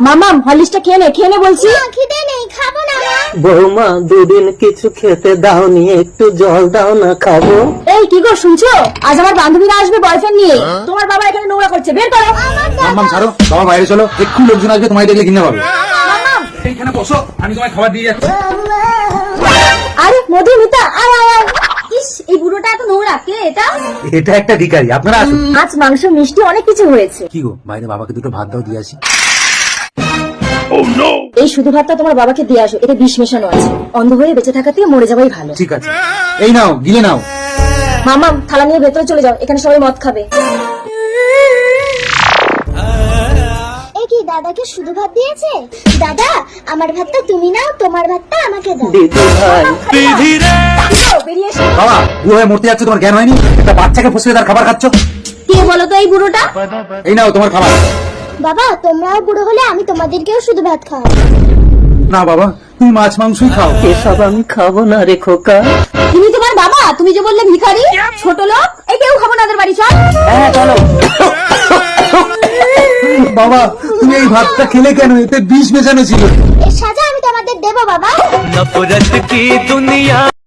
মামাম হলিসটা খেয়ে নে বলছি। খিদে নেই, খাবো না মা। বৌমা দুদিন কিছু খেতে দাওনি, একটু জল দাও না খাবো। এই কি গো শুনছো, আজ আমার বান্ধবীরা আসবে বয়ফ্রেন্ড নিয়ে, তোমার বাবা এখানে নোংরা করছে, বের করো। মাম্মাম ছাড়ো, বাবা বাইরে চলো, একটু লোকজন আসবে, তোমায় দেখলে কিনে পাবে। মামাম এইখানে বসো, আমি তোমায় খাবার দিয়ে যাচ্ছি। আরে মধুমিতা আয় আয় আয়। ইস এই বুড়োটা এত নোংরা, কে এটা? এটা একটা ভিখারি, আপনারা আসুন। মাছ মাংস মিষ্টি অনেক কিছু হয়েছে। কি গো, বাইরে বাবাকে দুটো ভাত দাও, দিয়ে আসি। এই শুধু ভাতটা তোমার বাবাকে দিয়ে আসো, এতে বিষ মেশানো আছে, অন্ধ হয়ে বেঁচে থাকা থেকে মরে যাওয়াই ভালো। ঠিক আছে, এই নাও, গিলে নাও। মামাম থালা নিয়ে ভেতরে চলে যাও, এখানে সবাই মদ খাবে। এ কি দাদাকে শুধু ভাত দিয়েছে? দাদা আমার ভাতটা তুমি নাও, তোমার ভাতটা আমাকে দাও। দিদি ভাই বেরিয়ে এসো। বাবা, বুড়ো হয়ে মরতে যাচ্ছে, তোমার জ্ঞান হয়নি? একটা বাচ্চাকে ফুসকে তার খাবার খাচ্ছ। কে বলো তো এই বুড়োটা? এই নাও তোমার খাবার। বাবা তোমরাও বুড়ো হলে আমি তোমাদেরকেও শুধু ভাত খাওয়াবো। না বাবা, তুমি মাছ মাংসই খাও। এসব আমি খাবো না রে খোকা। তুমি তোমার বাবা, তুমি যে বললে ভিখারি ছোট লোক, এই কেউ খাবো না ওদের বাড়ি, চল। হ্যাঁ চলো। বাবা তুমি এই ভাতটা খেলে কেন? এতে বিষ মেশানো ছিল। এর সাজা আমি তোমাদের দেবো বাবা। নফরত কি দুনিয়া